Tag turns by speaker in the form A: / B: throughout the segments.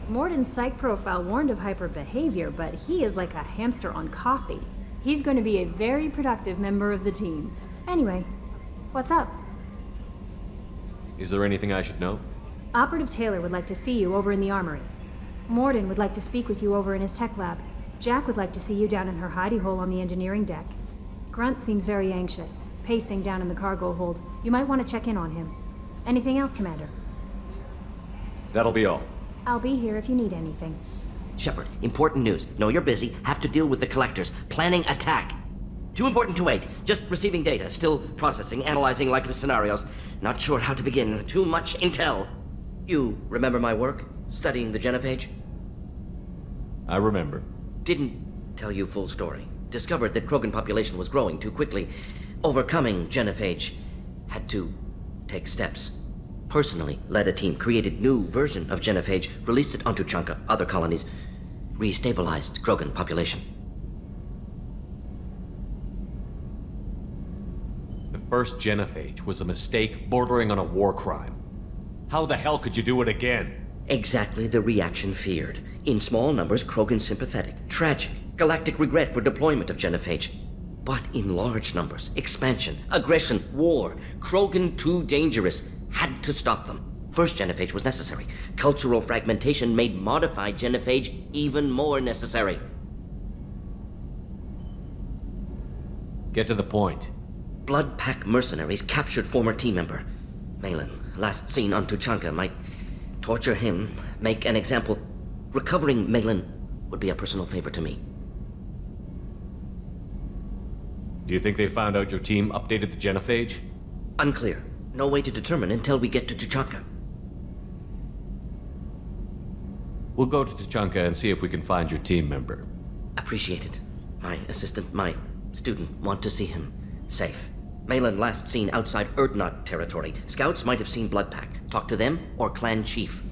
A: Mordin's psych profile warned of hyperbehavior, but he is like a hamster on coffee. He's going to be a very productive member of the team. Anyway, what's up?
B: Is there anything I should know?
A: Operative Taylor would like to see you over in the armory. Mordin would like to speak with you over in his tech lab. Jack would like to see you down in her hidey hole on the engineering deck. Grunt seems very anxious, pacing down in the cargo hold. You might want to check in on him. Anything else, Commander?
B: That'll be all.
A: I'll be here if you need anything.
C: Shepard, important news. Know you're busy. Have to deal with the collectors. Planning attack. Too important to wait. Just receiving data. Still processing, analyzing likely scenarios. Not sure how to begin. Too much intel. You remember my work? Studying the genophage?
B: I remember.
C: Didn't tell you full story. Discovered that Krogan population was growing too quickly. Overcoming genophage. Had to take steps. Personally led a team, created new version of genophage, released it on Tuchanka, other colonies, restabilized Krogan population.
B: The first genophage was a mistake bordering on a war crime. How the hell could you do it again?
C: Exactly the reaction feared. In small numbers, Krogan sympathetic, tragic, galactic regret for deployment of genophage. But in large numbers, expansion, aggression, war, Krogan too dangerous. Had to stop them. First genophage was necessary. Cultural fragmentation made modified genophage even more necessary.
B: Get to the point.
C: Blood Pack mercenaries captured former team member. Malin, last seen on Tuchanka, might torture him, make an example. Recovering Malin would be a personal favor to me.
B: Do you think they found out your team updated the genophage?
C: Unclear. No way to determine until we get to Tuchanka.
B: We'll go to Tuchanka and see if we can find your team member.
C: Appreciate it. My assistant, my student, want to see him. Safe. Malin last seen outside Erdnot territory. Scouts might have seen Bloodpack. Talk to them or clan chief.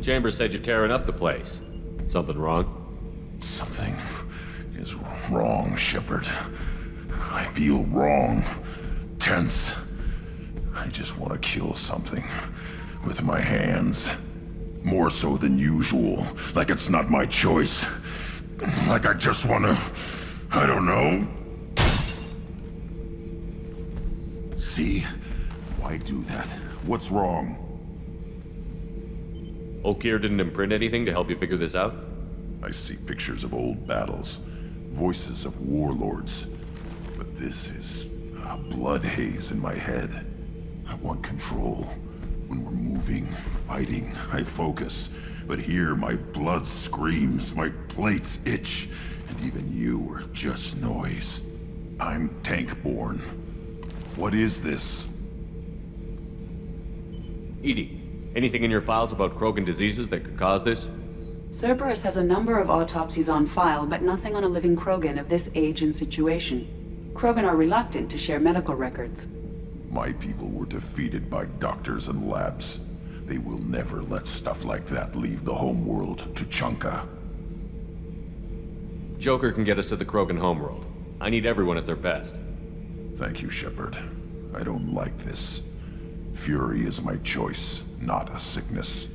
B: Chambers said you're tearing up the place. Something wrong?
D: Something is wrong, Shepard. I feel wrong. Tense. I just want to kill something. With my hands. More so than usual. Like it's not my choice. Like I just want to... I don't know. See? Why do that? What's wrong?
B: Okeer didn't imprint anything to help you figure this out?
D: I see pictures of old battles. Voices of warlords. But this is a blood haze in my head. I want control. When we're moving, fighting, I focus. But here, my blood screams, my plates itch, and even you are just noise. I'm tank-born. What is this?
B: EDI, anything in your files about Krogan diseases that could cause this?
E: Cerberus has a number of autopsies on file, but nothing on a living Krogan of this age and situation. Krogan are reluctant to share medical records.
D: My people were defeated by doctors and labs. They will never let stuff like that leave the homeworld, Tuchanka.
B: Joker can get us to the Krogan homeworld. I need everyone at their best.
D: Thank you, Shepard. I don't like this. Fury is my choice, not a sickness.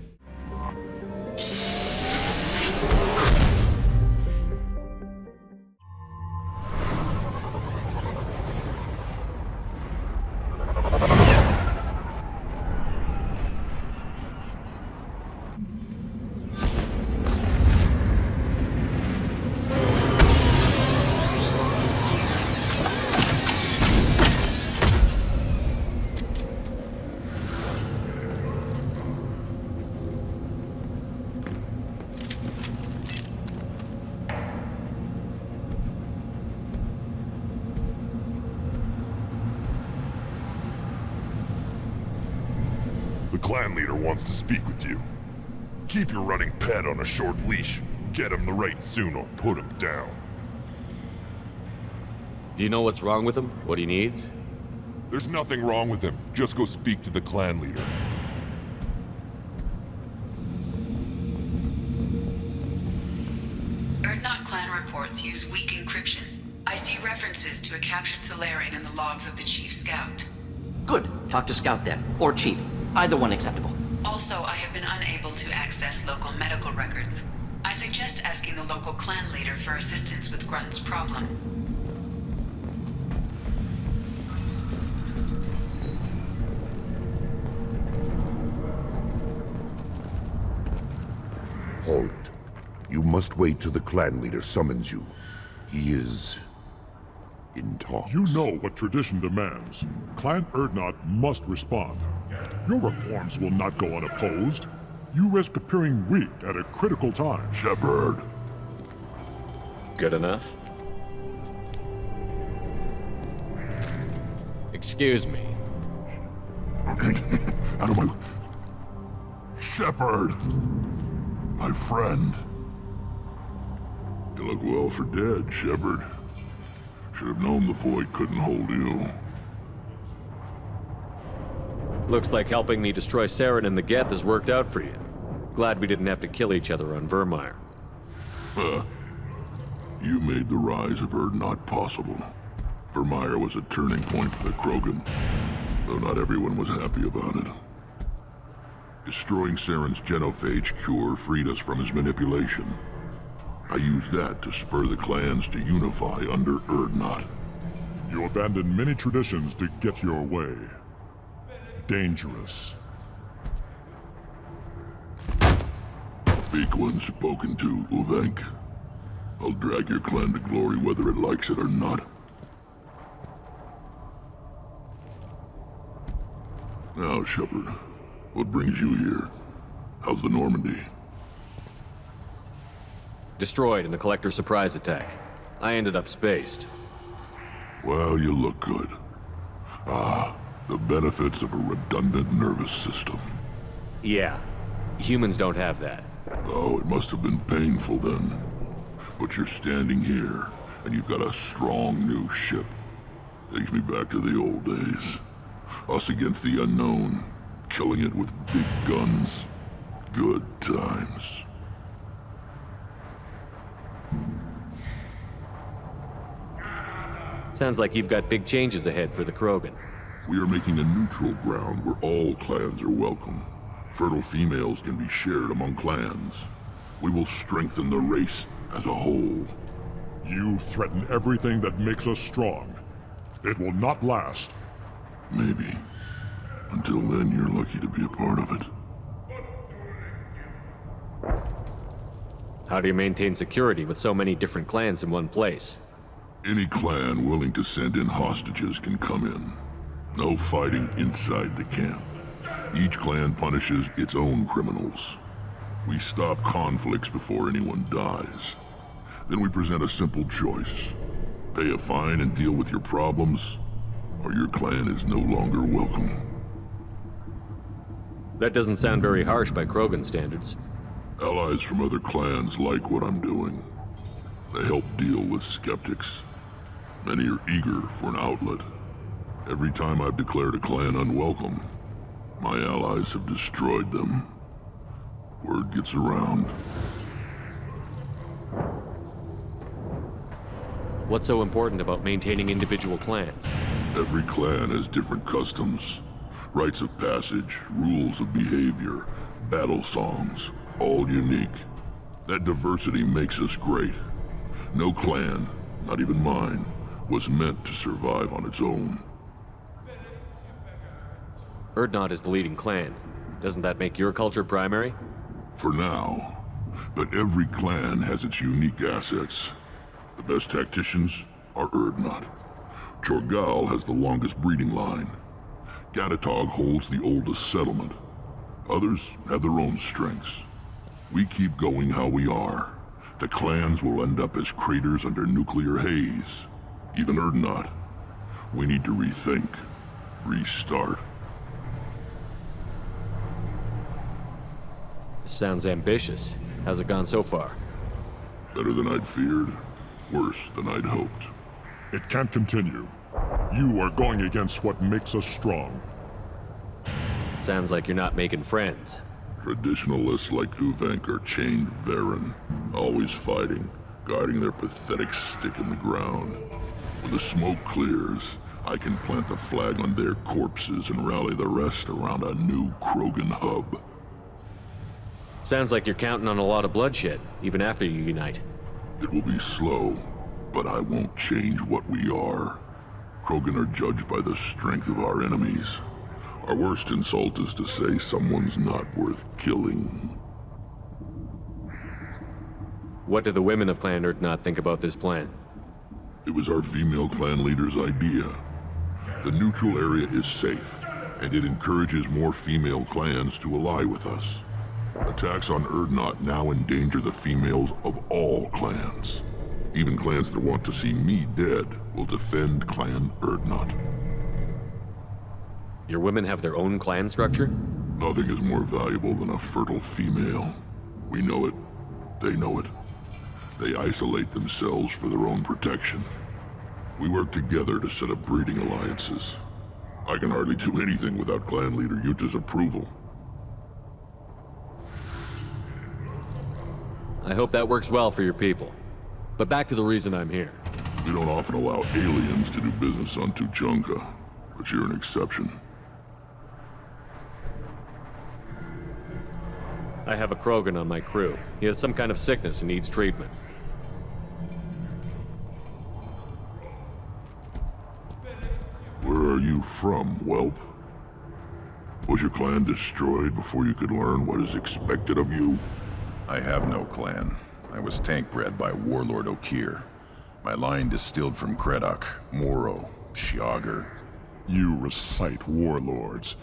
F: The clan leader wants to speak with you. Keep your running pet on a short leash. Get him the right soon or put him down.
B: Do you know what's wrong with him? What he needs?
F: There's nothing wrong with him. Just go speak to the clan leader.
G: Erdnot clan reports use weak encryption. I see references to a captured Solarian in the logs of the Chief Scout.
C: Good. Talk to Scout then. Or Chief. Either one acceptable.
G: Also, I have been unable to access local medical records. I suggest asking the local clan leader for assistance with Grunt's problem.
H: Halt. You must wait till the clan leader summons you. He is in talks.
I: You know what tradition demands. Clan Erdnot must respond. Your reforms will not go unopposed. You risk appearing weak at a critical time.
D: Shepard.
B: Good enough? Excuse me.
D: Out of my... Shepard! My friend. You look well for dead, Shepard. Should have known the Void couldn't hold you.
B: Looks like helping me destroy Saren and the Geth has worked out for you. Glad we didn't have to kill each other on Vermeer.
D: You made the rise of Erdnot possible. Vermeer was a turning point for the Krogan, though not everyone was happy about it. Destroying Saren's genophage cure freed us from his manipulation. I used that to spur the clans to unify under Erdnot.
I: You abandoned many traditions to get your way. Dangerous.
D: Speak when spoken to, Uvenk. I'll drag your clan to glory whether it likes it or not. Now, Shepard, what brings you here? How's the Normandy?
B: Destroyed in a collector surprise attack. I ended up spaced.
D: Well, you look good. Ah, the benefits of a redundant nervous system.
B: Yeah. Humans don't have that.
D: Oh, it must have been painful then. But you're standing here, and you've got a strong new ship. Takes me back to the old days. Us against the unknown, killing it with big guns. Good times.
B: Sounds like you've got big changes ahead for the Krogan.
D: We are making a neutral ground where all clans are welcome. Fertile females can be shared among clans. We will strengthen the race as a whole.
I: You threaten everything that makes us strong. It will not last.
D: Maybe. Until then, you're lucky to be a part of it.
B: How do you maintain security with so many different clans in one place?
D: Any clan willing to send in hostages can come in. No fighting inside the camp. Each clan punishes its own criminals. We stop conflicts before anyone dies. Then we present a simple choice. Pay a fine and deal with your problems, or your clan is no longer welcome.
B: That doesn't sound very harsh by Krogan standards.
D: Allies from other clans like what I'm doing. They help deal with skeptics. Many are eager for an outlet. Every time I've declared a clan unwelcome, my allies have destroyed them. Word gets around.
B: What's so important about maintaining individual clans?
D: Every clan has different customs, rites of passage, rules of behavior, battle songs, all unique. That diversity makes us great. No clan, not even mine, was meant to survive on its own.
B: Erdnot is the leading clan. Doesn't that make your culture primary?
D: For now. But every clan has its unique assets. The best tacticians are Erdnot. Jorgal has the longest breeding line. Gatatog holds the oldest settlement. Others have their own strengths. We keep going how we are. The clans will end up as craters under nuclear haze. Even Erdnot. We need to rethink. Restart.
B: Sounds ambitious. How's it gone so far?
D: Better than I'd feared. Worse than I'd hoped.
I: It can't continue. You are going against what makes us strong.
B: Sounds like you're not making friends.
D: Traditionalists like Uvenk are chained Varen, always fighting, guarding their pathetic stick in the ground. When the smoke clears, I can plant the flag on their corpses and rally the rest around a new Krogan hub.
B: Sounds like you're counting on a lot of bloodshed, even after you unite.
D: It will be slow, but I won't change what we are. Krogan are judged by the strength of our enemies. Our worst insult is to say someone's not worth killing.
B: What do the women of Clan Urdnot think about this plan?
D: It was our female clan leader's idea. The neutral area is safe, and it encourages more female clans to ally with us. Attacks on Urdnot now endanger the females of all clans. Even clans that want to see me dead will defend Clan Urdnot.
B: Your women have their own clan structure?
D: Nothing is more valuable than a fertile female. We know it. They know it. They isolate themselves for their own protection. We work together to set up breeding alliances. I can hardly do anything without clan leader Yuta's approval.
B: I hope that works well for your people. But back to the reason I'm here.
D: We don't often allow aliens to do business on Tuchanka, but you're an exception.
B: I have a Krogan on my crew. He has some kind of sickness and needs treatment.
D: Where are you from, whelp? Was your clan destroyed before you could learn what is expected of you?
J: I have no clan. I was tank bred by Warlord Okir. My line distilled from Kredok, Moro, Shiagar.
I: You recite warlords,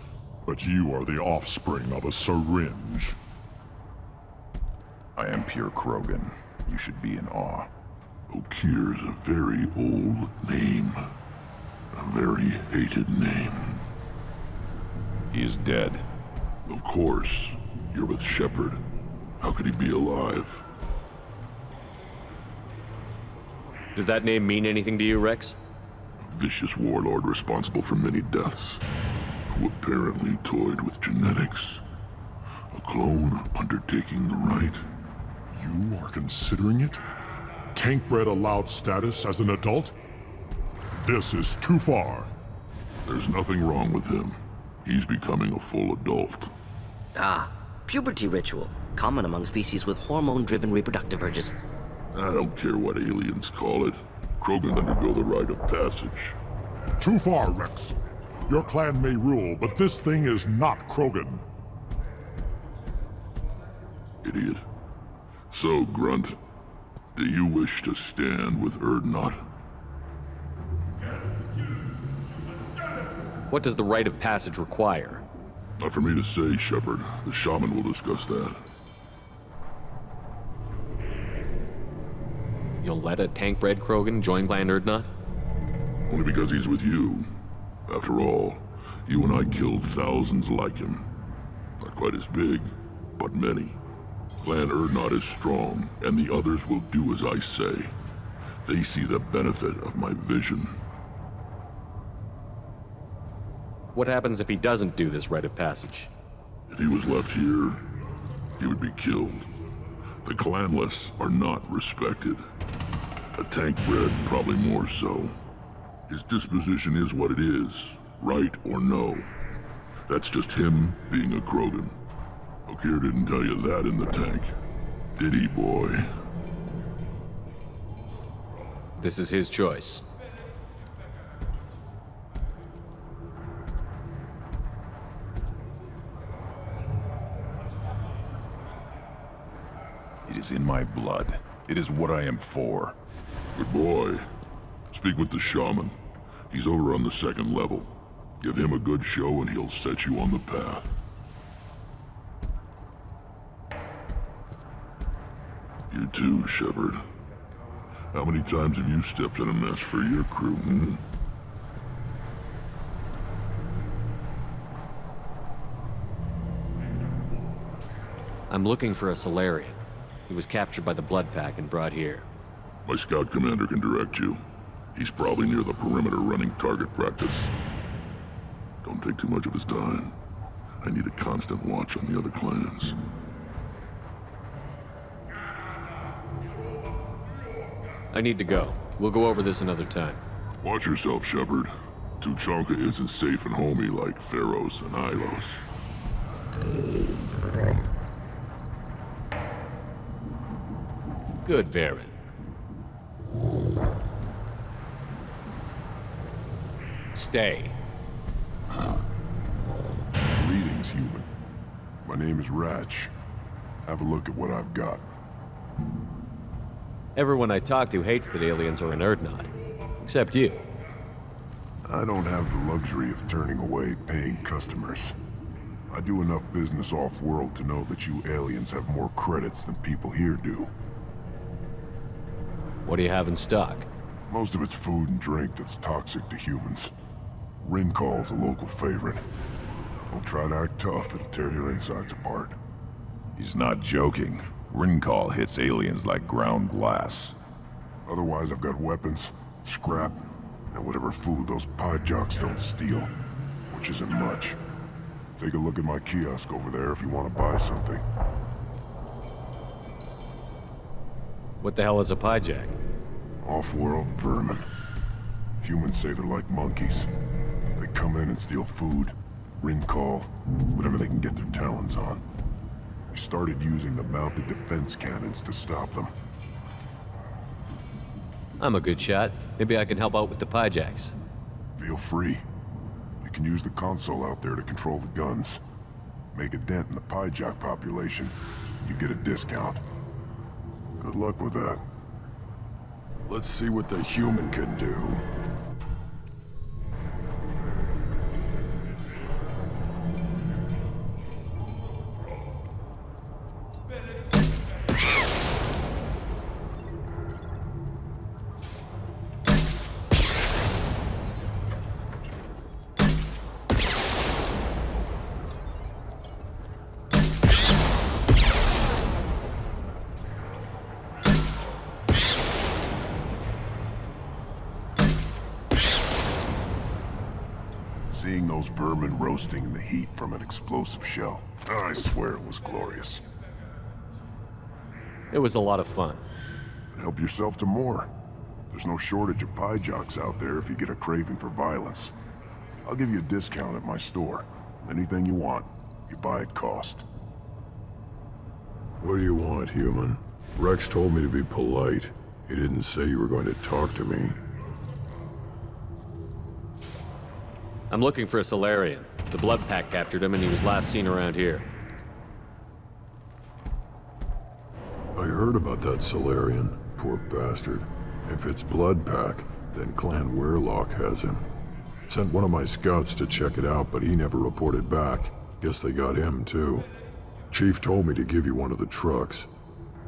I: but you are the offspring of a syringe.
J: I am pure Krogan. You should be in awe.
D: Okir is a very old name. A very hated name.
J: He is dead.
D: Of course. You're with Shepard. How could he be alive?
B: Does that name mean anything to you, Rex?
D: A vicious warlord responsible for many deaths, who apparently toyed with genetics. A clone undertaking the right.
I: You are considering it? Tank-bred allowed status as an adult? This is too far.
D: There's nothing wrong with him. He's becoming a full adult.
C: Ah, puberty ritual. Common among species with hormone-driven reproductive urges.
D: I don't care what aliens call it. Krogan undergo the rite of passage.
I: Too far, Rex. Your clan may rule, but this thing is not Krogan.
D: Idiot. So, Grunt, do you wish to stand with Urdnot?
B: What does the rite of passage require?
D: Not for me to say, Shepard. The shaman will discuss that.
B: You'll let a tank-bred Krogan join Clan Urdnot?
D: Only because he's with you. After all, you and I killed thousands like him. Not quite as big, but many. Clan Urdnot is strong, and the others will do as I say. They see the benefit of my vision.
B: What happens if he doesn't do this rite of passage?
D: If he was left here, he would be killed. The clanless are not respected. A tank-bred, probably more so. His disposition is what it is, right or no. That's just him being a Krogan. Okir didn't tell you that in the tank, did he, boy?
B: This is his choice.
J: It is in my blood. It is what I am for.
D: Good boy. Speak with the shaman. He's over on the second level. Give him a good show and he'll set you on the path. You too, Shepard. How many times have you stepped in a mess for your crew, hmm?
B: I'm looking for a Solarian. He was captured by the Blood Pack and brought here.
D: My scout commander can direct you. He's probably near the perimeter running target practice. Don't take too much of his time. I need a constant watch on the other clans.
B: I need to go. We'll go over this another time.
D: Watch yourself, Shepard. Tuchanka isn't safe and homey like Pharaohs and Ilos.
B: Good, Varen. Stay.
D: Greetings, human. My name is Ratch. Have a look at what I've got.
B: Everyone I talk to hates that aliens are an Erdnot. Except you.
D: I don't have the luxury of turning away paying customers. I do enough business off-world to know that you aliens have more credits than people here do.
B: What do you have in stock?
D: Most of it's food and drink that's toxic to humans. Rincall's a local favorite. Don't try to act tough, it'll tear your insides apart.
J: He's not joking. Rincall hits aliens like ground glass.
D: Otherwise, I've got weapons, scrap, and whatever food those pie jocks don't steal, which isn't much. Take a look at my kiosk over there if you want to buy something.
B: What the hell is a pyjack?
D: Off-world vermin. Humans say they're like monkeys. They come in and steal food, Rincall, whatever they can get their talons on. We started using the mounted defense cannons to stop them.
B: I'm a good shot. Maybe I can help out with the pyjacks.
D: Feel free. You can use the console out there to control the guns. Make a dent in the pyjack population, you get a discount. Good luck with that. Let's see what the human can do. Seeing those vermin roasting in the heat from an explosive shell, I swear it was glorious.
B: It was a lot of fun.
D: Help yourself to more. There's no shortage of pie jocks out there if you get a craving for violence. I'll give you a discount at my store. Anything you want, you buy at cost.
K: What do you want, human? Rex told me to be polite. He didn't say you were going to talk to me.
B: I'm looking for a Solarian. The Blood Pack captured him and he was last seen around here.
K: I heard about that Solarian. Poor bastard. If it's Blood Pack, then Clan Weirlock has him. Sent one of my scouts to check it out, but he never reported back. Guess they got him, too. Chief told me to give you one of the trucks.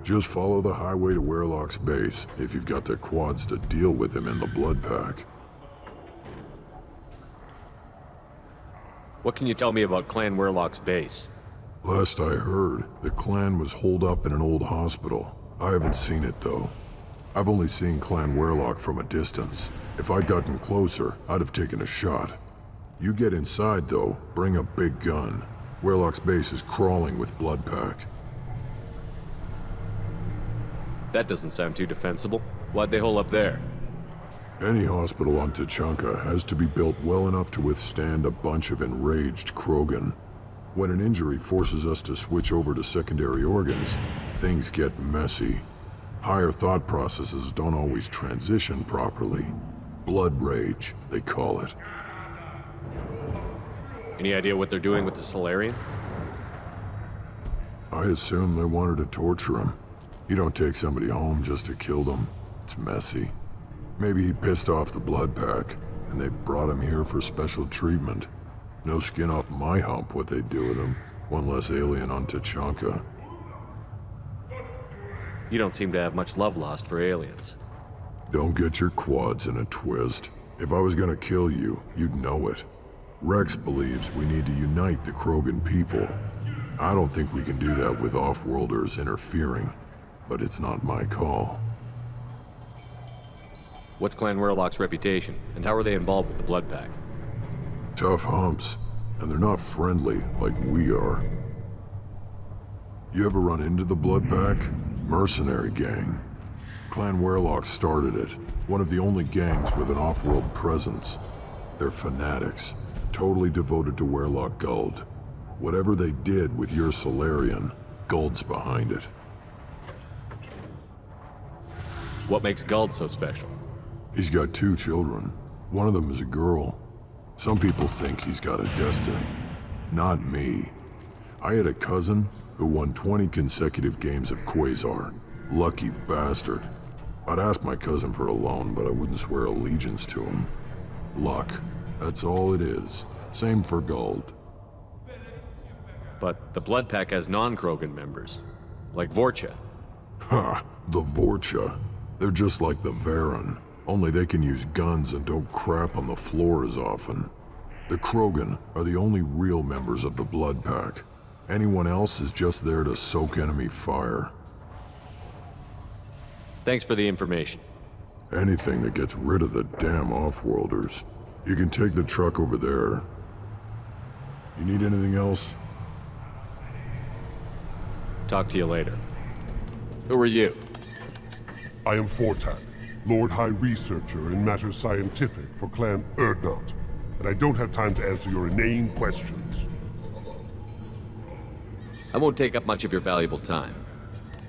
K: Just follow the highway to Weirlock's base, if you've got the quads to deal with him in the Blood Pack.
B: What can you tell me about Clan Weirlock's base?
K: Last I heard, the clan was holed up in an old hospital. I haven't seen it, though. I've only seen Clan Weirlock from a distance. If I'd gotten closer, I'd have taken a shot. You get inside, though, bring a big gun. Weirlock's base is crawling with Blood Pack.
B: That doesn't sound too defensible. Why'd they hole up there?
K: Any hospital on Tuchanka has to be built well enough to withstand a bunch of enraged Krogan. When an injury forces us to switch over to secondary organs, things get messy. Higher thought processes don't always transition properly. Blood rage, they call it.
B: Any idea what they're doing with the Solarian?
K: I assume they wanted to torture him. You don't take somebody home just to kill them. It's messy. Maybe he pissed off the Blood Pack, and they brought him here for special treatment. No skin off my hump what they do with him. One less alien on Tuchanka.
B: You don't seem to have much love lost for aliens.
K: Don't get your quads in a twist. If I was gonna kill you, you'd know it. Rex believes we need to unite the Krogan people. I don't think we can do that with off-worlders interfering, but it's not my call.
B: What's Clan Weirlock's reputation, and how are they involved with the Blood Pack?
K: Tough humps, and they're not friendly like we are. You ever run into the Blood Pack? Mercenary gang. Clan Weirlock started it, one of the only gangs with an off-world presence. They're fanatics, totally devoted to Werlock Guld. Whatever they did with your Solarian, Guld's behind it.
B: What makes Guld so special?
K: He's got 2 children. One of them is a girl. Some people think he's got a destiny. Not me. I had a cousin who won 20 consecutive games of Quasar. Lucky bastard. I'd ask my cousin for a loan, but I wouldn't swear allegiance to him. Luck. That's all it is. Same for Guld.
B: But the Blood Pack has non-Krogan members, like Vorcha.
K: Ha! The Vorcha. They're just like the Varen, only they can use guns and don't crap on the floor as often. The Krogan are the only real members of the Blood Pack. Anyone else is just there to soak enemy fire.
B: Thanks for the information.
K: Anything that gets rid of the damn Offworlders. You can take the truck over there. You need anything else?
B: Talk to you later. Who are you?
I: I am Fortak, Lord High Researcher in matters scientific for Clan Urdnot, and I don't have time to answer your inane questions.
B: I won't take up much of your valuable time.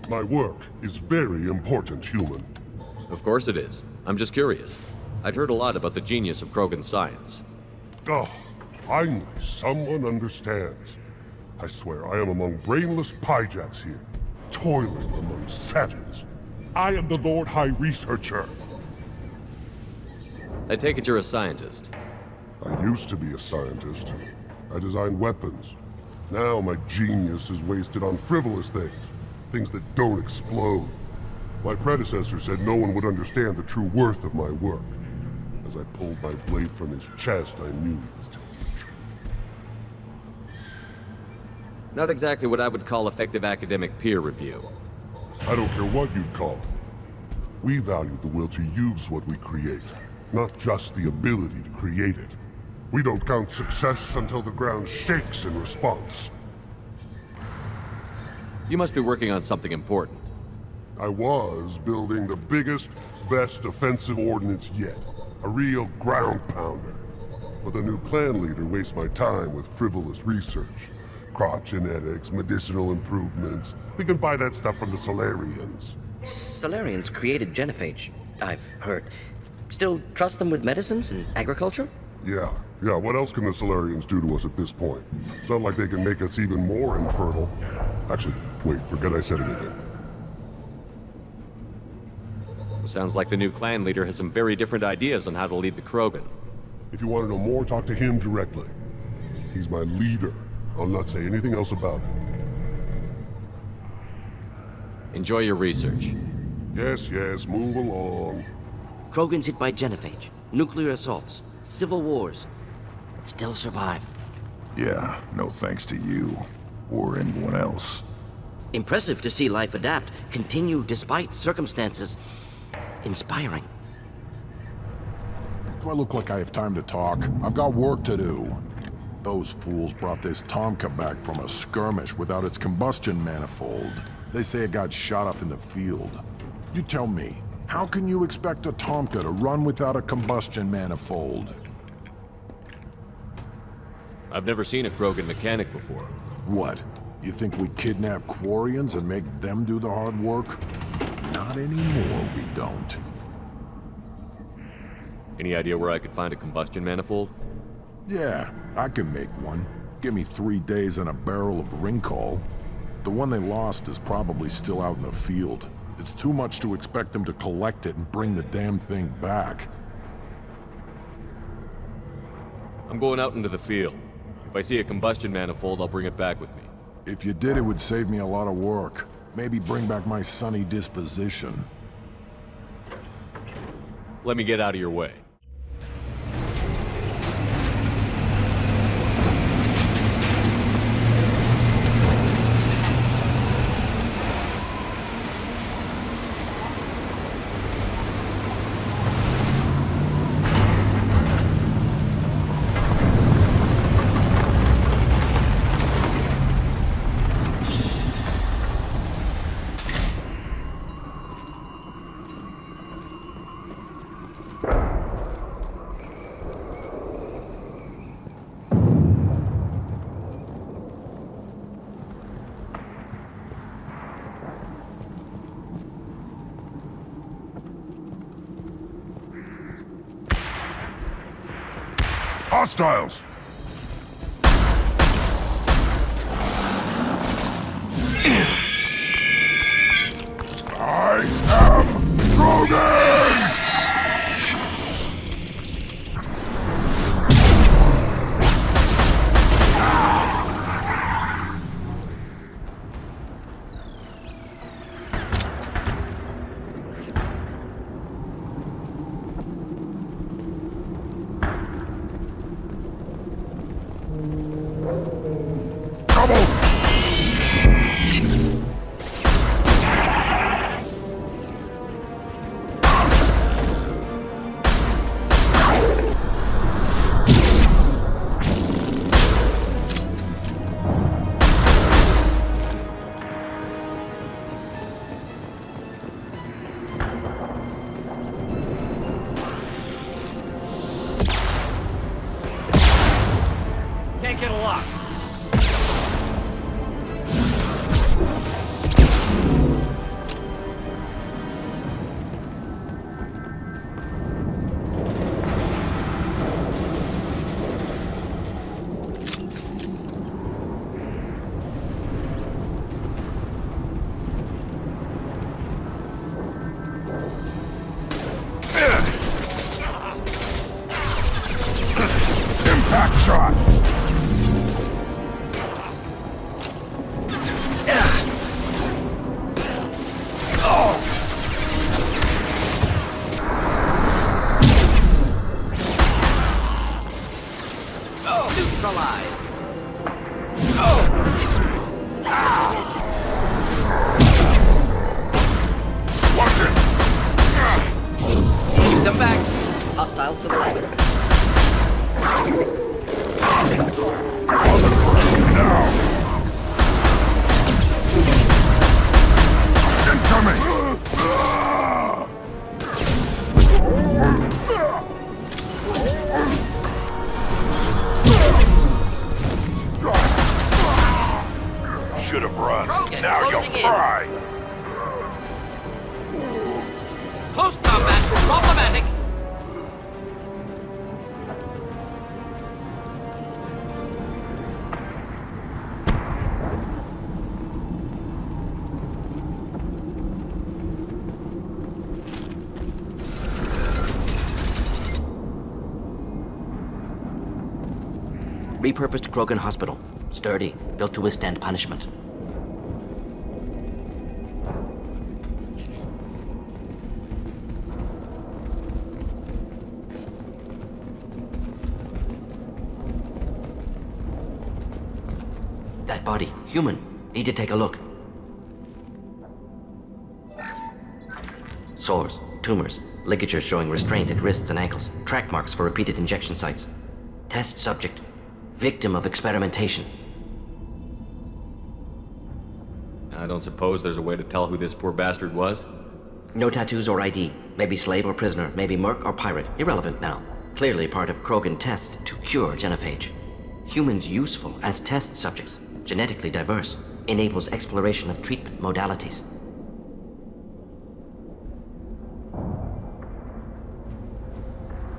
I: My work is very important, human.
B: Of course it is. I'm just curious. I'd heard a lot about the genius of Krogan science.
I: Oh, finally, someone understands. I swear I am among brainless pyjacks here, toiling among savages. I am the Lord High Researcher.
B: I take it you're a scientist.
I: I used to be a scientist. I designed weapons. Now my genius is wasted on frivolous things. Things that don't explode. My predecessor said no one would understand the true worth of my work. As I pulled my blade from his chest, I knew he was telling the truth.
B: Not exactly what I would call effective academic peer review.
I: I don't care what you'd call it. We value the will to use what we create, not just the ability to create it. We don't count success until the ground shakes in response.
B: You must be working on something important.
I: I was building the biggest, best offensive ordnance yet. A real ground pounder. But the new clan leader wastes my time with frivolous research. Crop genetics, medicinal improvements. We can buy that stuff from the Solarians.
C: Solarians created genophage, I've heard. Still trust them with medicines and agriculture?
I: Yeah. What else can the Solarians do to us at this point? It's not like they can make us even more infertile. Actually, wait, forget I said anything.
B: Sounds like the new clan leader has some very different ideas on how to lead the Krogan.
I: If you want to know more, talk to him directly. He's my leader. I'll not say anything else about it.
B: Enjoy your research.
I: Yes, move along.
C: Krogans hit by genophage, nuclear assaults, civil wars. Still survive.
J: Yeah, no thanks to you. Or anyone else.
C: Impressive to see life adapt, continue despite circumstances. Inspiring.
K: Do I look like I have time to talk? I've got work to do. Those fools brought this Tomka back from a skirmish without its combustion manifold. They say it got shot off in the field. You tell me, how can you expect a Tomka to run without a combustion manifold?
B: I've never seen a Krogan mechanic before.
K: What? You think we kidnap Quarians and make them do the hard work? Not anymore, we don't.
B: Any idea where I could find a combustion manifold?
K: Yeah, I can make one. Give me 3 days and a barrel of Ringcall. The one they lost is probably still out in the field. It's too much to expect them to collect it and bring the damn thing back.
B: I'm going out into the field. If I see a combustion manifold, I'll bring it back with me.
K: If you did, it would save me a lot of work. Maybe bring back my sunny disposition.
B: Let me get out of your way.
D: Hostiles! I am Mordin!
B: Can't get a lock.
D: Impact shot!
C: Come back. Hostiles to the left.
D: Now! Incoming! Should have run.
C: Krogan,
D: Now you'll
C: closing in.
D: cry!
C: Close combat. Problematic. Repurposed Krogan Hospital. Sturdy, built to withstand punishment. That body, human. Need to take a look. Sores, tumors, ligatures showing restraint at wrists and ankles, track marks for repeated injection sites. Test subject, victim of experimentation.
B: I don't suppose there's a way to tell who this poor bastard was?
C: No tattoos or ID. Maybe slave or prisoner, maybe merc or pirate. Irrelevant now. Clearly part of Krogan tests to cure genophage. Humans useful as test subjects. Genetically diverse. Enables exploration of treatment modalities.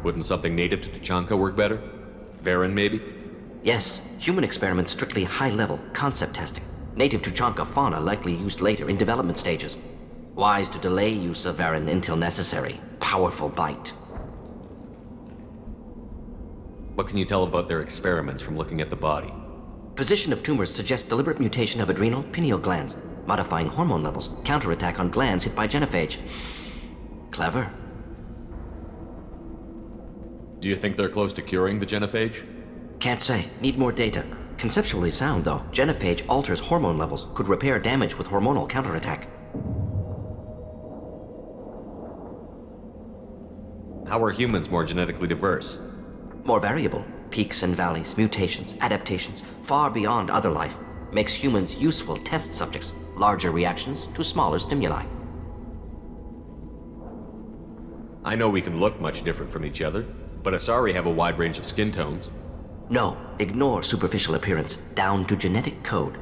B: Wouldn't something native to Tuchanka work better? Varen, maybe?
C: Yes, human experiments strictly high-level concept testing. Native Tuchanka fauna likely used later in development stages. Wise to delay use of Varen until necessary. Powerful bite.
B: What can you tell about their experiments from looking at the body?
C: Position of tumors suggests deliberate mutation of adrenal, pineal glands, modifying hormone levels, counterattack on glands hit by genophage. Clever.
B: Do you think they're close to curing the genophage?
C: Can't say. Need more data. Conceptually sound, though. Genophage alters hormone levels, could repair damage with hormonal counterattack.
B: How are humans more genetically diverse?
C: More variable. Peaks and valleys, mutations, adaptations, far beyond other life. Makes humans useful test subjects. Larger reactions to smaller stimuli.
B: I know we can look much different from each other, but Asari have a wide range of skin tones.
C: No, ignore superficial appearance, down to genetic code.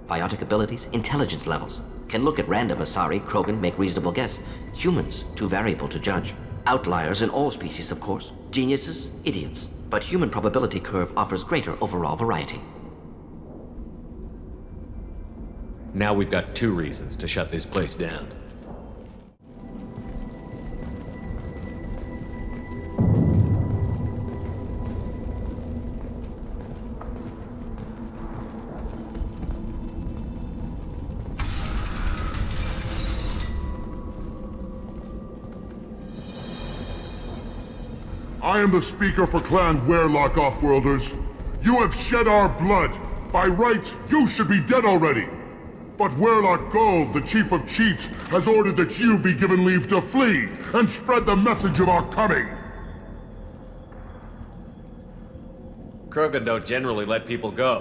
C: Biotic abilities, intelligence levels. Can look at random Asari, Krogan, make reasonable guess. Humans, too variable to judge. Outliers in all species, of course. Geniuses, idiots. But human probability curve offers greater overall variety.
B: Now we've got 2 reasons to shut this place down.
I: I am the speaker for Clan Werelock, Offworlders. You have shed our blood. By rights, you should be dead already. But Werelock Gold, the Chief of Chiefs, has ordered that you be given leave to flee and spread the message of our coming.
B: Krogan don't generally let people go.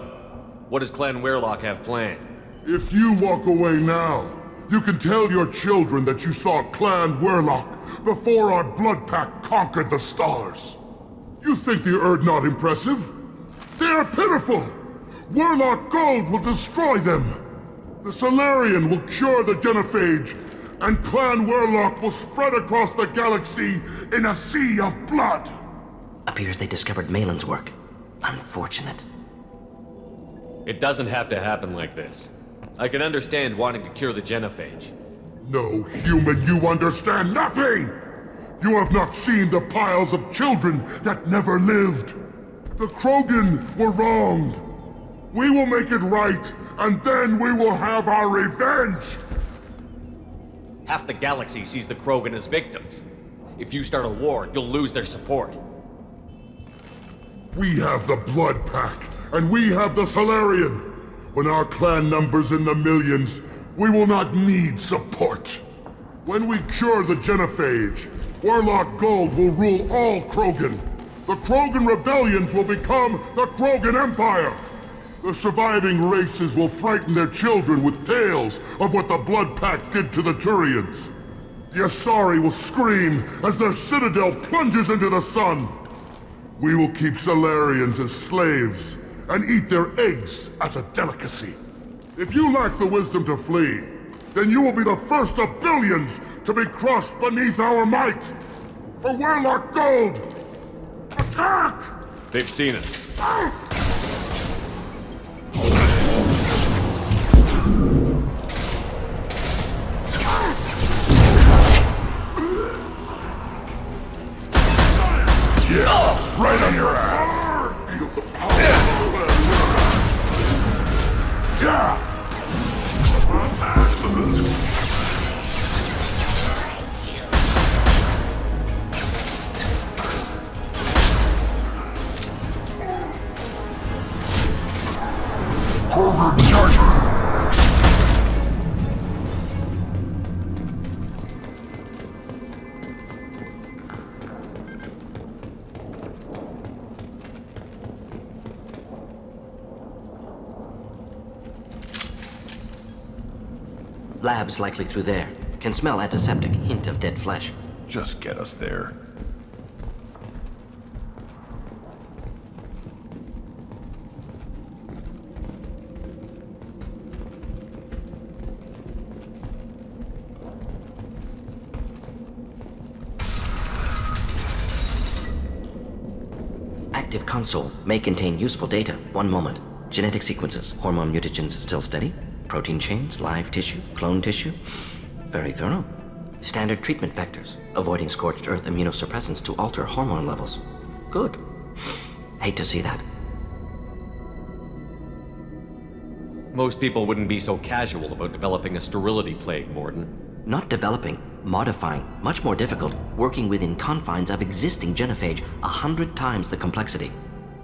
B: What does Clan Werelock have planned?
I: If you walk away now, you can tell your children that you saw Clan Werelock before our blood pack conquered the stars. You think the Erd not impressive? They are pitiful! Werelock Gold will destroy them! The Solarian will cure the genophage, and Clan Werelock will spread across the galaxy in a sea of blood!
C: Appears they discovered Malin's work. Unfortunate.
B: It doesn't have to happen like this. I can understand wanting to cure the genophage.
I: No, human, you understand nothing! You have not seen the piles of children that never lived. The Krogan were wronged. We will make it right, and then we will have our revenge!
B: Half the galaxy sees the Krogan as victims. If you start a war, you'll lose their support.
I: We have the Blood Pack, and we have the Solarian. When our clan numbers in the millions, we will not need support. When we cure the genophage, Werelock Gold will rule all Krogan. The Krogan rebellions will become the Krogan Empire. The surviving races will frighten their children with tales of what the Blood Pack did to the Turians. The Asari will scream as their citadel plunges into the sun. We will keep Solarians as slaves and eat their eggs as a delicacy. If you lack the wisdom to flee, then you will be the first of billions to be crushed beneath our might. For Werelock Gold, attack!
B: They've seen us.
J: Yeah, right on your ass. Yeah.
C: Labs likely through there. Can smell antiseptic, hint of dead flesh.
J: Just get us there.
C: Active console may contain useful data. One moment. Genetic sequences. Hormone mutagens still steady. Protein chains, live tissue, clone tissue. Very thorough. Standard treatment vectors. Avoiding scorched earth immunosuppressants to alter hormone levels. Good. Hate to see that.
B: Most people wouldn't be so casual about developing a sterility plague, Mordin.
C: Not developing, modifying, much more difficult, working within confines of existing genophage, 100 times the complexity.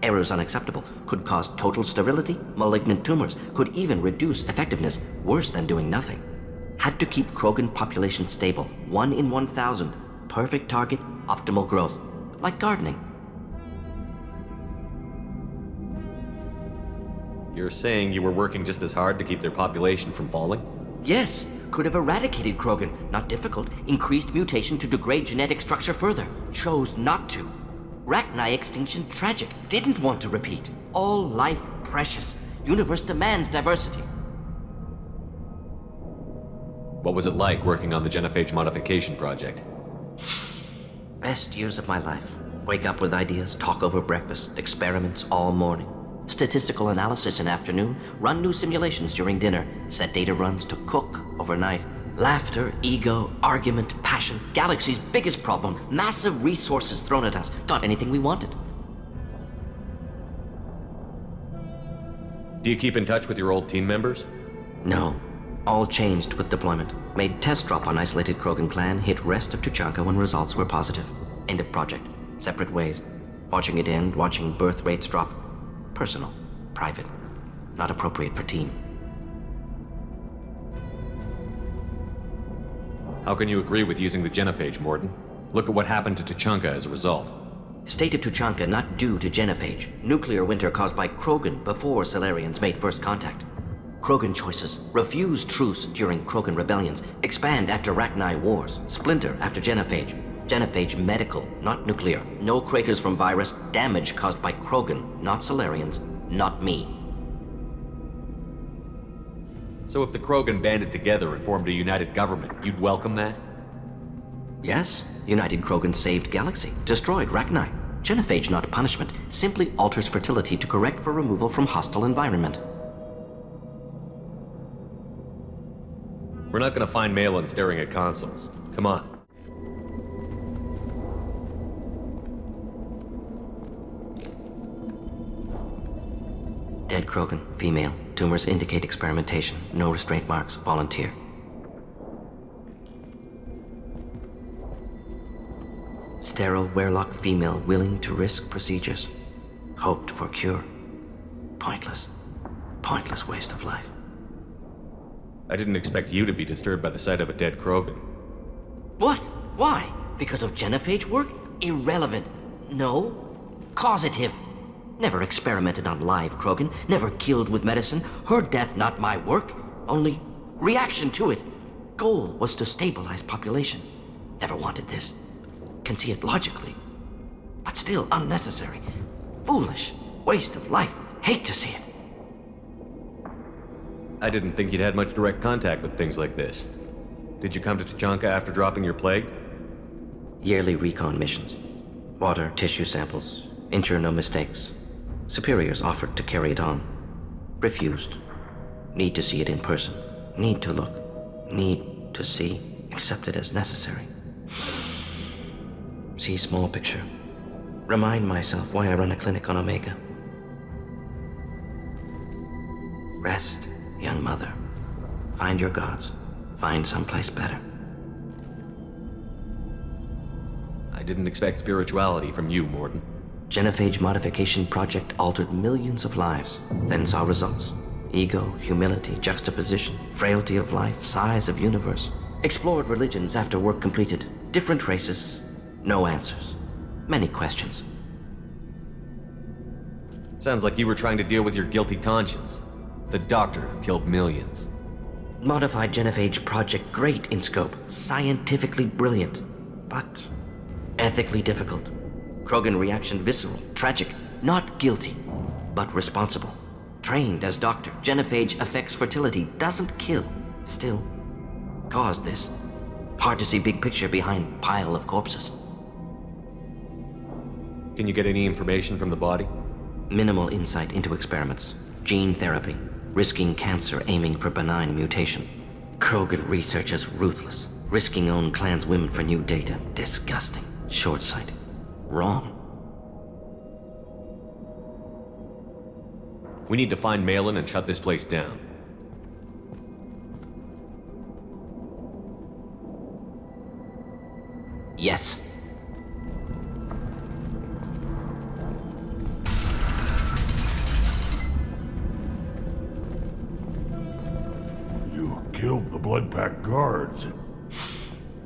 C: Errors unacceptable, could cause total sterility, malignant tumors, could even reduce effectiveness, worse than doing nothing. Had to keep Krogan population stable, 1 in 1,000, perfect target, optimal growth, like gardening.
B: You're saying you were working just as hard to keep their population from falling?
C: Yes, could have eradicated Krogan, not difficult, increased mutation to degrade genetic structure further, chose not to. Rachni extinction tragic, didn't want to repeat. All life precious, universe demands diversity.
B: What was it like working on the genophage modification project?
C: Best years of my life. Wake up with ideas, talk over breakfast, experiments all morning. Statistical analysis in afternoon, run new simulations during dinner, set data runs to cook overnight. Laughter, ego, argument, passion, galaxy's biggest problem, massive resources thrown at us. Got anything we wanted.
B: Do you keep in touch with your old team members?
C: No. All changed with deployment. Made test drop on isolated Krogan clan, hit rest of Tuchanka when results were positive. End of project. Separate ways. Watching it end, watching birth rates drop. Personal. Private. Not appropriate for team.
B: How can you agree with using the genophage, Mordin? Look at what happened to Tuchanka as a result.
C: State of Tuchanka not due to genophage. Nuclear winter caused by Krogan before Salarians made first contact. Krogan choices. Refuse truce during Krogan rebellions. Expand after Rachni wars. Splinter after genophage. Genophage medical, not nuclear. No craters from virus. Damage caused by Krogan, not Salarians, not me.
B: So if the Krogan banded together and formed a united government, you'd welcome that?
C: Yes, United Krogan saved Galaxy, destroyed Rachni. Genophage not punishment, simply alters fertility to correct for removal from hostile environment.
B: We're not gonna find Malin staring at consoles. Come on.
C: Dead Krogan, female. Tumors indicate experimentation. No restraint marks. Volunteer. Sterile Werelock female willing to risk procedures. Hoped for cure. Pointless. Pointless waste of life.
B: I didn't expect you to be disturbed by the sight of a dead Krogan.
C: What? Why? Because of genophage work? Irrelevant. No. Causative. Never experimented on live Krogan, never killed with medicine. Her death not my work, only reaction to it. Goal was to stabilize population. Never wanted this. Can see it logically. But still unnecessary. Foolish. Waste of life. Hate to see it.
B: I didn't think you'd had much direct contact with things like this. Did you come to Tuchanka after dropping your plague?
C: Yearly recon missions. Water, tissue samples. Ensure no mistakes. Superiors offered to carry it on. Refused. Need to see it in person. Need to look. Need to see. Accept it as necessary. See small picture. Remind myself why I run a clinic on Omega. Rest, young mother. Find your gods. Find someplace better.
B: I didn't expect spirituality from you, Mordin.
C: Genophage modification project altered millions of lives, then saw results. Ego, humility, juxtaposition, frailty of life, size of universe. Explored religions after work completed. Different races. No answers. Many questions.
B: Sounds like you were trying to deal with your guilty conscience. The doctor killed millions.
C: Modified genophage project great in scope. Scientifically brilliant. But ethically difficult. Krogan reaction visceral, tragic, not guilty, but responsible. Trained as doctor, genophage affects fertility, doesn't kill. Still, caused this. Hard to see big picture behind pile of corpses.
B: Can you get any information from the body?
C: Minimal insight into experiments. Gene therapy, risking cancer aiming for benign mutation. Krogan researchers ruthless, risking own clan's women for new data. Disgusting, short-sighted. Wrong.
B: We need to find Malin and shut this place down.
C: Yes.
K: You killed the Bloodpack guards.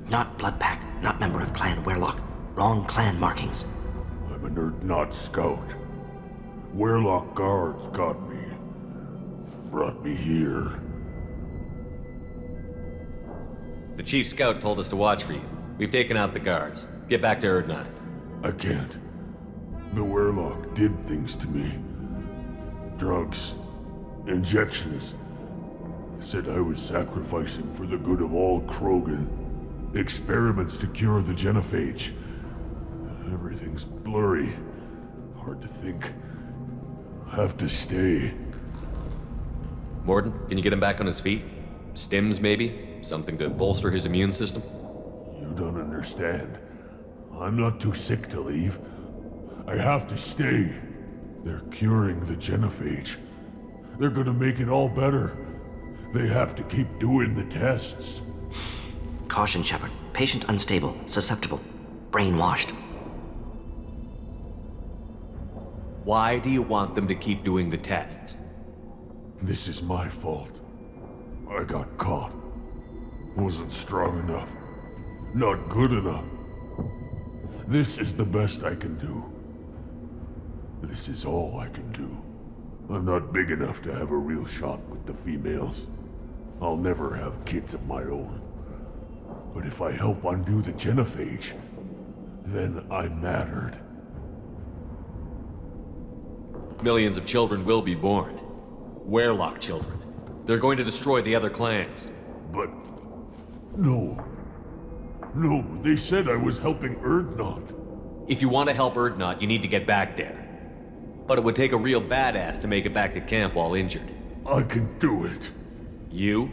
C: Not Bloodpack, not member of Clan Werelock. Wrong clan markings.
K: I'm a nerd not scout. Werelock guards got me. Brought me here.
B: The chief scout told us to watch for you. We've taken out the guards. Get back to Erdnot.
K: I can't. The Werelock did things to me. Drugs. Injections. Said I was sacrificing for the good of all Krogan. Experiments to cure the genophage. Everything's blurry. Hard to think. Have to stay.
B: Mordin, can you get him back on his feet? Stims, maybe? Something to bolster his immune system?
K: You don't understand. I'm not too sick to leave. I have to stay. They're curing the genophage. They're gonna make it all better. They have to keep doing the tests.
C: Caution, Shepard. Patient unstable, susceptible, brainwashed.
B: Why do you want them to keep doing the tests?
K: This is my fault. I got caught. Wasn't strong enough. Not good enough. This is the best I can do. This is all I can do. I'm not big enough to have a real shot with the females. I'll never have kids of my own. But if I help undo the genophage, then I mattered.
B: Millions of children will be born. Werelock children. They're going to destroy the other clans.
K: But... No. No, they said I was helping Erdnot.
B: If you want to help Erdnot, you need to get back there. But it would take a real badass to make it back to camp while injured.
K: I can do it.
B: You?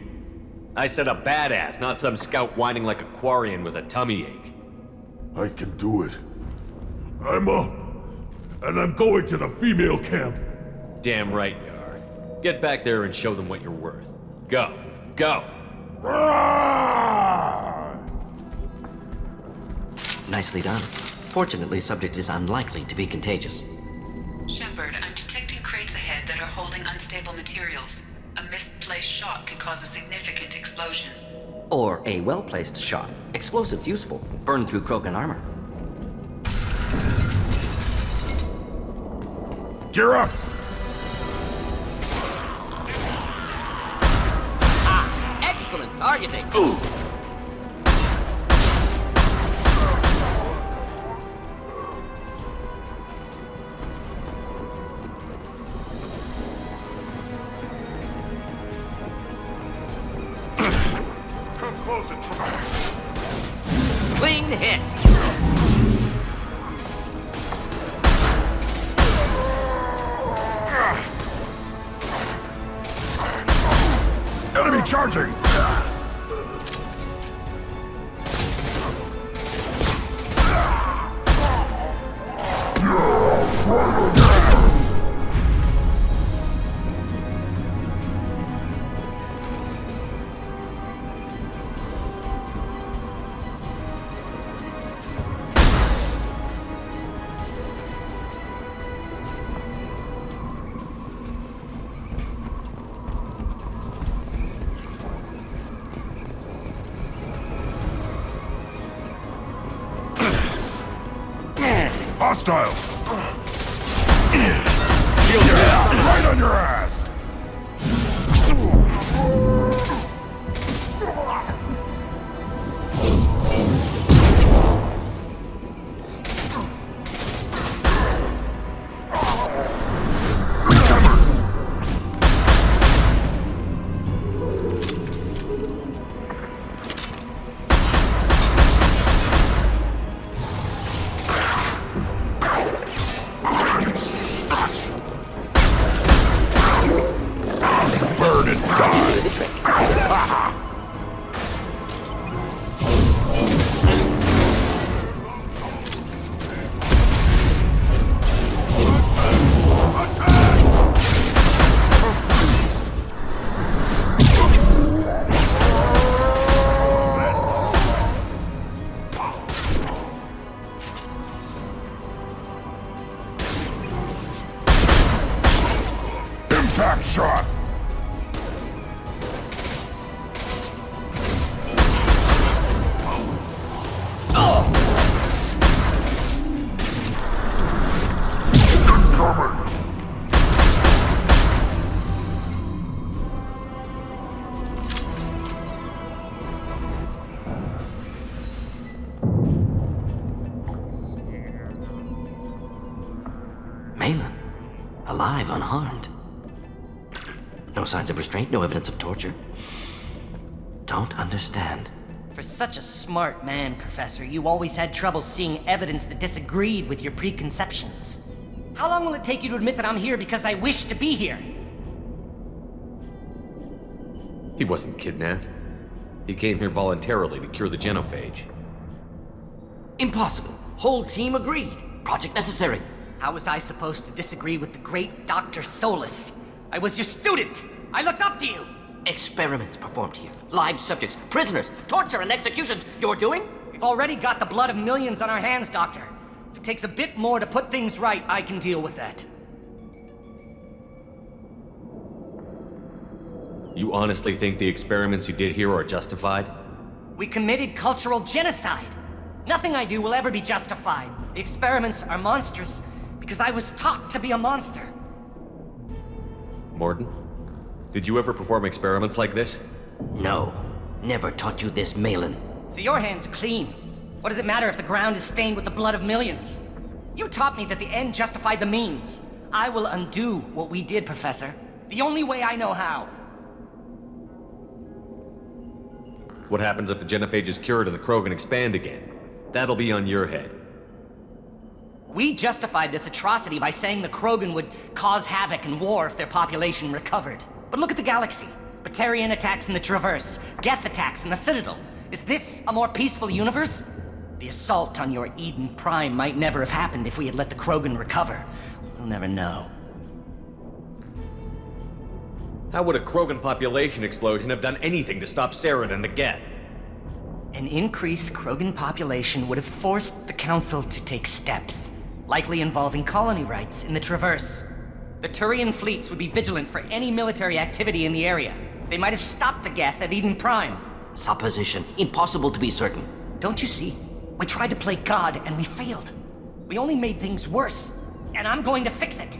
B: I said a badass, not some scout whining like a Quarian with a tummy ache.
K: I can do it. I'm up. And I'm going to the female camp.
B: Damn right you are. Get back there and show them what you're worth. Go. Go!
C: Nicely done. Fortunately, subject is unlikely to be contagious.
G: Shepard, I'm detecting crates ahead that are holding unstable materials. A misplaced shot could cause a significant explosion.
C: Or a well-placed shot. Explosives useful. Burn through Krogan armor.
J: Gear up!
C: Excellent targeting. Ooh.
J: Come close and try.
C: Clean hit.
J: Enemy charging! Hostile! Yeah, right on your ass! Impact shot!
C: Malin, alive, unharmed. No signs of restraint, no evidence of torture. Don't understand.
L: For such a smart man, Professor, you always had trouble seeing evidence that disagreed with your preconceptions. How long will it take you to admit that I'm here because I wish to be here?
B: He wasn't kidnapped. He came here voluntarily to cure the genophage.
C: Impossible. Whole team agreed. Project necessary.
L: How was I supposed to disagree with the great Dr. Solus? I was your student! I looked up to you!
C: Experiments performed here. Live subjects, prisoners, torture and executions. You're doing?
L: We've already got the blood of millions on our hands, Doctor. If it takes a bit more to put things right, I can deal with that.
B: You honestly think the experiments you did here are justified?
L: We committed cultural genocide. Nothing I do will ever be justified. The experiments are monstrous because I was taught to be a monster.
B: Mordin, did you ever perform experiments like this?
C: No. Never taught you this, Malin.
L: So your hands are clean. What does it matter if the ground is stained with the blood of millions? You taught me that the end justified the means. I will undo what we did, Professor. The only way I know how.
B: What happens if the genophage is cured and the Krogan expand again? That'll be on your head.
L: We justified this atrocity by saying the Krogan would cause havoc and war if their population recovered. But look at the galaxy. Batarian attacks in the Traverse, Geth attacks in the Citadel. Is this a more peaceful universe? The assault on your Eden Prime might never have happened if we had let the Krogan recover. We'll never know.
B: How would a Krogan population explosion have done anything to stop Saren and the Geth?
L: An increased Krogan population would have forced the Council to take steps, likely involving colony rights in the Traverse. The Turian fleets would be vigilant for any military activity in the area. They might have stopped the Geth at Eden Prime.
C: Supposition. Impossible to be certain.
L: Don't you see? We tried to play God and we failed. We only made things worse, and I'm going to fix it.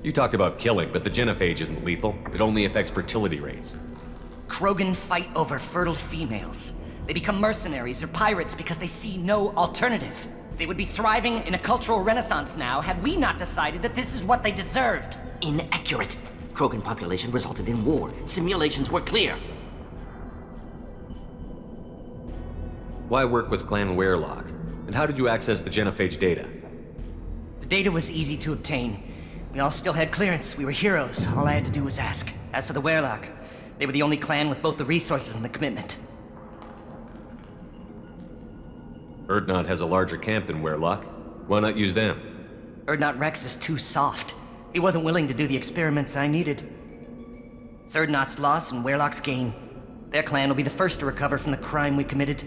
B: You talked about killing, but the genophage isn't lethal. It only affects fertility rates.
L: Krogan fight over fertile females. They become mercenaries or pirates because they see no alternative. They would be thriving in a cultural renaissance now had we not decided that this is what they deserved.
C: Inaccurate. Krogan population resulted in war. Simulations were clear.
B: Why work with Clan Werelock? And how did you access the genophage data?
L: The data was easy to obtain. We all still had clearance. We were heroes. All I had to do was ask. As for the Werelock, they were the only clan with both the resources and the commitment.
B: Urdnot has a larger camp than Werelock. Why not use them?
L: Urdnot Rex is too soft. He wasn't willing to do the experiments I needed. It's Urdnot's loss and Werelock's gain. Their clan will be the first to recover from the crime we committed.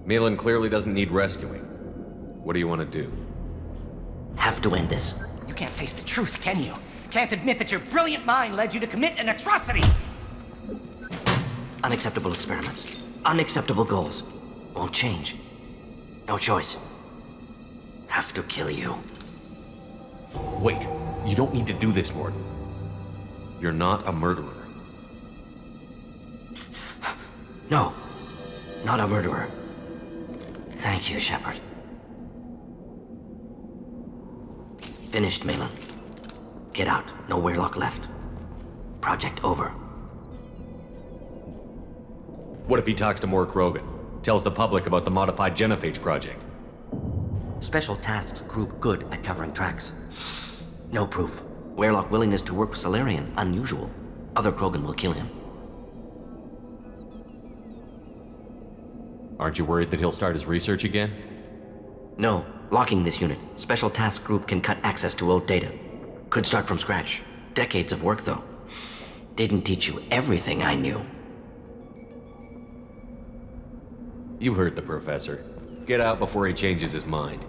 B: Malin clearly doesn't need rescuing. What do you want to do?
C: Have to end this.
L: You can't face the truth, can you? Can't admit that your brilliant mind led you to commit an atrocity!
C: Unacceptable experiments. Unacceptable goals. Won't change. No choice. Have to kill you.
B: Wait, you don't need to do this, Mordin. You're not a murderer.
C: No, not a murderer. Thank you, Shepard. Finished, Malin. Get out. No Werelock left. Project over.
B: What if he talks to more Krogan? Tells the public about the modified genophage project?
C: Special Tasks Group good at covering tracks. No proof. Werelock willingness to work with Salarian, unusual. Other Krogan will kill him.
B: Aren't you worried that he'll start his research again?
C: No. Locking this unit. Special Task Group can cut access to old data. Could start from scratch. Decades of work, though. Didn't teach you everything I knew.
B: You heard the professor. Get out before he changes his mind.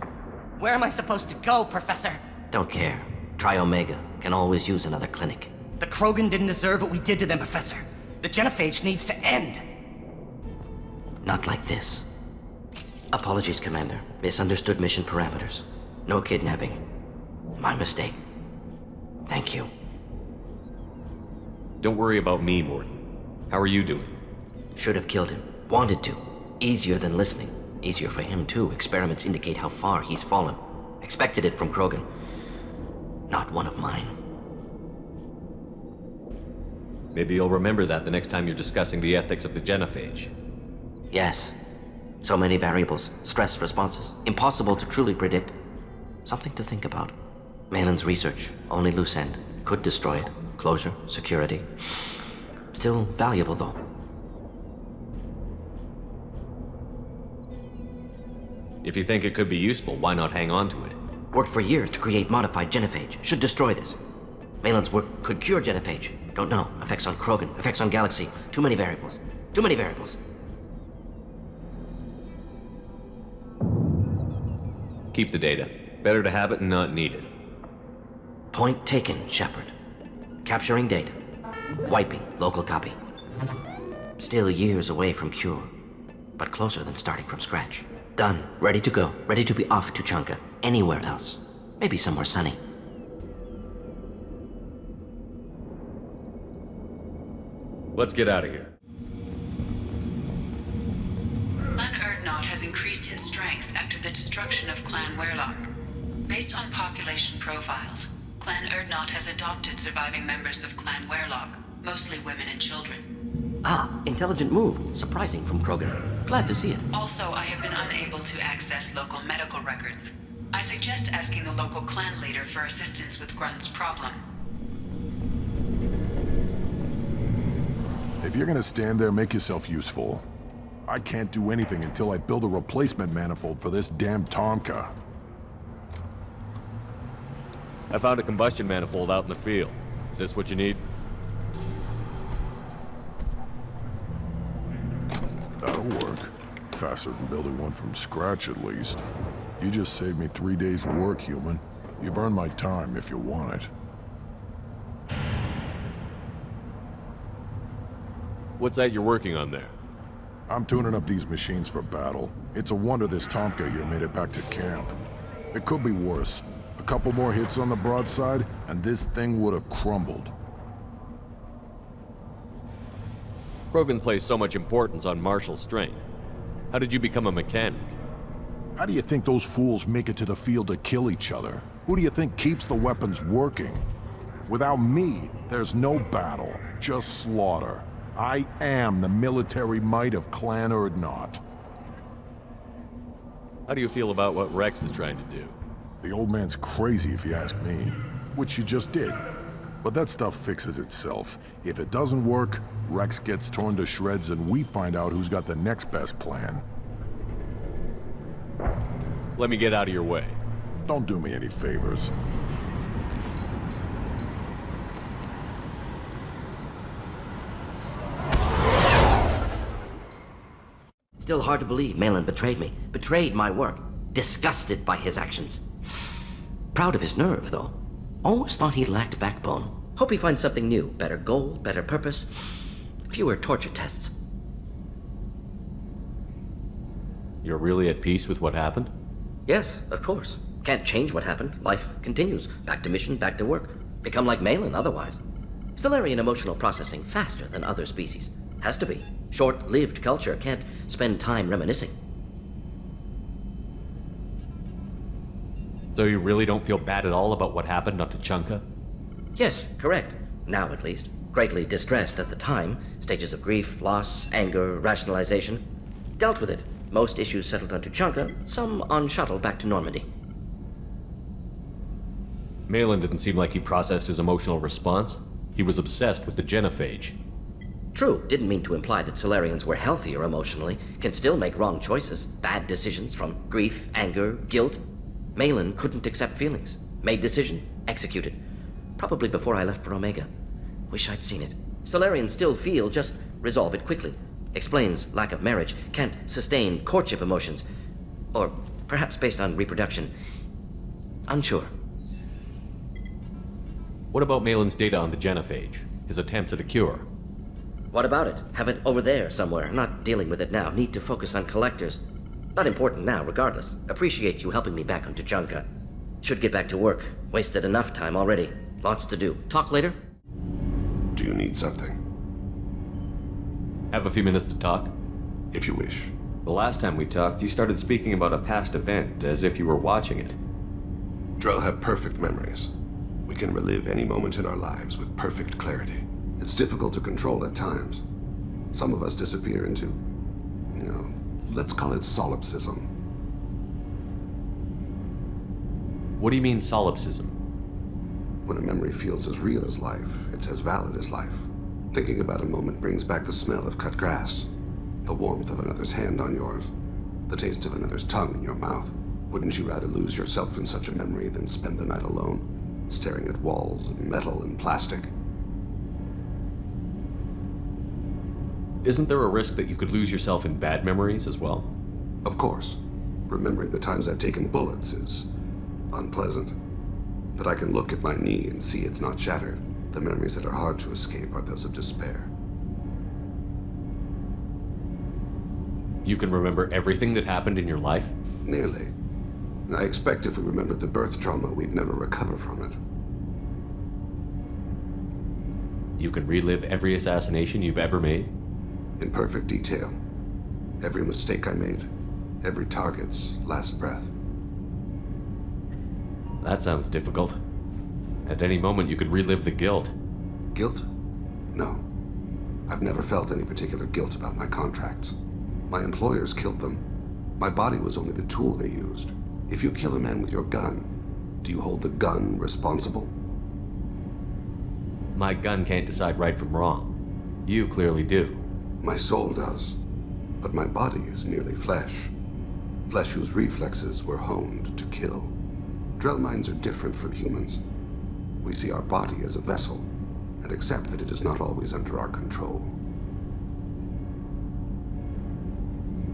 L: Where am I supposed to go, Professor?
C: Don't care. Try Omega. Can always use another clinic.
L: The Krogan didn't deserve what we did to them, Professor. The genophage needs to end.
C: Not like this. Apologies, Commander. Misunderstood mission parameters. No kidnapping. My mistake. Thank you.
B: Don't worry about me, Mordin. How are you doing?
C: Should have killed him. Wanted to. Easier than listening. Easier for him, too. Experiments indicate how far he's fallen. Expected it from Krogan. Not one of mine.
B: Maybe you'll remember that the next time you're discussing the ethics of the genophage.
C: Yes. So many variables, stress responses, impossible to truly predict. Something to think about. Malin's research, only loose end. Could destroy it. Closure, security. Still valuable, though.
B: If you think it could be useful, why not hang on to it?
C: Worked for years to create modified genophage. Should destroy this. Malin's work could cure genophage. Don't know. Effects on Krogan, effects on Galaxy. Too many variables. Too many variables.
B: Keep the data. Better to have it and not need it.
C: Point taken, Shepard. Capturing data. Wiping local copy. Still years away from cure, but closer than starting from scratch. Done. Ready to go. Ready to be off Tuchanka. Anywhere else. Maybe somewhere sunny.
B: Let's get out of here.
G: Clan Urdnot has increased in strength after the destruction of Clan Werlock. Based on population profiles, Clan Urdnot has adopted surviving members of Clan Werlock, mostly women and children.
C: Ah, intelligent move. Surprising from Krogan. Glad to see it.
G: Also, I have been unable to access local medical records. I suggest asking the local clan leader for assistance with Grunt's problem.
K: If you're gonna stand there, make yourself useful. I can't do anything until I build a replacement manifold for this damn Tuchanka.
B: I found a combustion manifold out in the field. Is this what you need?
K: That'll work. Faster than building one from scratch, at least. You just saved me 3 days' work, human. You've earned my time if you want it.
B: What's that you're working on there?
K: I'm tuning up these machines for battle. It's a wonder this Tuchanka here made it back to camp. It could be worse. A couple more hits on the broadside, and this thing would have crumbled.
B: Krogans place so much importance on martial strength. How did you become a mechanic?
K: How do you think those fools make it to the field to kill each other? Who do you think keeps the weapons working? Without me, there's no battle, just slaughter. I am the military might of Clan Urdnot.
B: How do you feel about what Rex is trying to do?
K: The old man's crazy if you ask me, which you just did. But that stuff fixes itself. If it doesn't work, Rex gets torn to shreds and we find out who's got the next best plan.
B: Let me get out of your way.
K: Don't do me any favors.
C: Still hard to believe Malin betrayed me. Betrayed my work. Disgusted by his actions. Proud of his nerve, though. Always thought he lacked backbone. Hope he finds something new. Better goal, better purpose. Fewer torture tests.
B: You're really at peace with what happened?
C: Yes, of course. Can't change what happened. Life continues. Back to mission, back to work. Become like Malin otherwise. Stellarian emotional processing faster than other species. Has to be. Short-lived culture can't spend time reminiscing.
B: So you really don't feel bad at all about what happened on Tuchanka?
C: Yes, correct. Now at least. Greatly distressed at the time. Stages of grief, loss, anger, rationalization. Dealt with it. Most issues settled on Tuchanka, some on shuttle back to Normandy.
B: Malin didn't seem like he processed his emotional response. He was obsessed with the genophage.
C: True, didn't mean to imply that Solarians were healthier emotionally, can still make wrong choices, bad decisions from grief, anger, guilt. Malin couldn't accept feelings. Made decision, executed. Probably before I left for Omega. Wish I'd seen it. Solarians still feel, just resolve it quickly. Explains lack of marriage, can't sustain courtship emotions. Or perhaps based on reproduction. Unsure.
B: What about Malin's data on the genophage? His attempts at a cure?
C: What about it? Have it over there somewhere. Not dealing with it now. Need to focus on collectors. Not important now, regardless. Appreciate you helping me back on Tuchanka. Should get back to work. Wasted enough time already. Lots to do. Talk later?
H: Do you need something?
B: Have a few minutes to talk?
H: If you wish.
B: The last time we talked, you started speaking about a past event, as if you were watching it.
H: Drell have perfect memories. We can relive any moment in our lives with perfect clarity. It's
M: It's difficult to control at times. Some of us disappear into, let's call it solipsism.
B: What do you mean, solipsism?
M: When a memory feels as real as life, it's as valid as life. Thinking about a moment brings back the smell of cut grass, the warmth of another's hand on yours, the taste of another's tongue in your mouth. Wouldn't you rather lose yourself in such a memory than spend the night alone, staring at walls of metal and plastic?
B: Isn't there a risk that you could lose yourself in bad memories as well?
M: Of course. Remembering the times I've taken bullets is unpleasant. But I can look at my knee and see it's not shattered. The memories that are hard to escape are those of despair.
B: You can remember everything that happened in your life?
M: Nearly. I expect if we remembered the birth trauma, we'd never recover from it.
B: You can relive every assassination you've ever made?
M: In perfect detail. Every mistake I made. Every target's last breath.
B: That sounds difficult. At any moment, you could relive the guilt.
M: Guilt? No. I've never felt any particular guilt about my contracts. My employers killed them. My body was only the tool they used. If you kill a man with your gun, do you hold the gun responsible?
B: My gun can't decide right from wrong. You clearly do.
M: My soul does. But my body is merely flesh. Flesh whose reflexes were honed to kill. Drell minds are different from humans. We see our body as a vessel, and accept that it is not always under our control.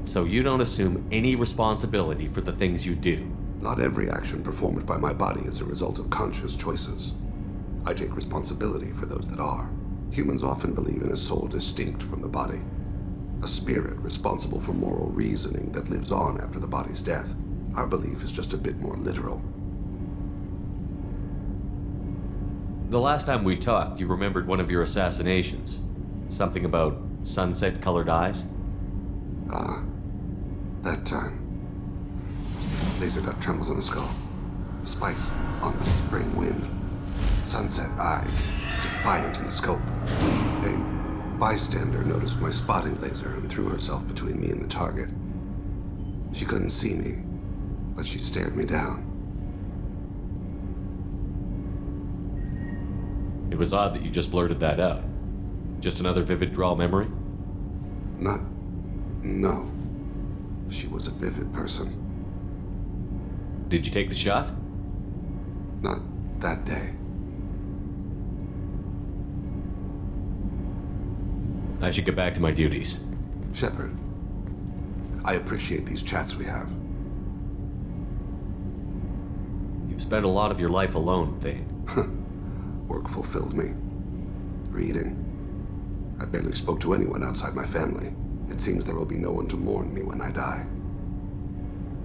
B: So you don't assume any responsibility for the things you do?
M: Not every action performed by my body is a result of conscious choices. I take responsibility for those that are. Humans often believe in a soul distinct from the body. A spirit responsible for moral reasoning that lives on after the body's death. Our belief is just a bit more literal.
B: The last time we talked, you remembered one of your assassinations. Something about sunset-colored eyes?
M: That time. Laser dot trembles on the skull. Spice on the spring wind. Sunset eyes, defiant in the scope. A bystander noticed my spotting laser and threw herself between me and the target. She couldn't see me, but she stared me down.
B: It was odd that you just blurted that out. Just another vivid draw memory?
M: No. She was a vivid person.
B: Did you take the shot?
M: Not that day.
B: I should get back to my duties.
M: Shepard, I appreciate these chats we have.
B: You've spent a lot of your life alone, Thane.
M: Work fulfilled me. Reading. I barely spoke to anyone outside my family. It seems there will be no one to mourn me when I die.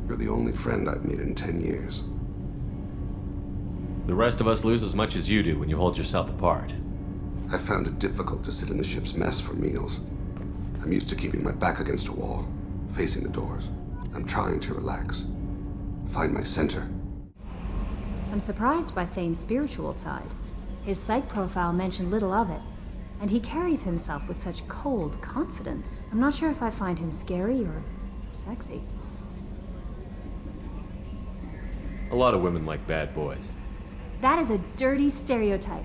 M: You're the only friend I've made in 10 years.
B: The rest of us lose as much as you do when you hold yourself apart.
M: I found it difficult to sit in the ship's mess for meals. I'm used to keeping my back against a wall, facing the doors. I'm trying to relax. Find my center.
A: I'm surprised by Thane's spiritual side. His psych profile mentioned little of it, and he carries himself with such cold confidence. I'm not sure if I find him scary or sexy.
B: A lot of women like bad boys.
A: That is a dirty stereotype.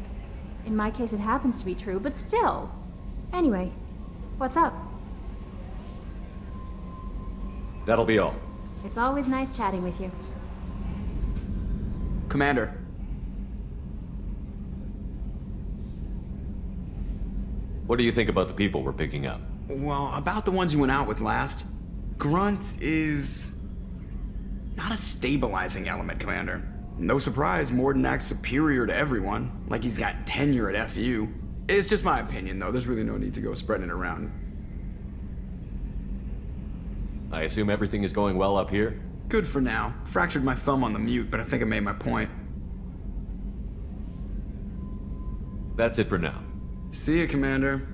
A: In my case, it happens to be true, but still. Anyway, what's up?
B: That'll be all.
A: It's always nice chatting with you.
N: Commander.
B: What do you think about the people we're picking up?
N: Well, about the ones you went out with last. Grunt is not a stabilizing element, Commander. No surprise, Mordin acts superior to everyone, like he's got tenure at FU. It's just my opinion, though. There's really no need to go spreading it around.
B: I assume everything is going well up here?
N: Good for now. Fractured my thumb on the mute, but I think I made my point.
B: That's it for now.
N: See ya, Commander.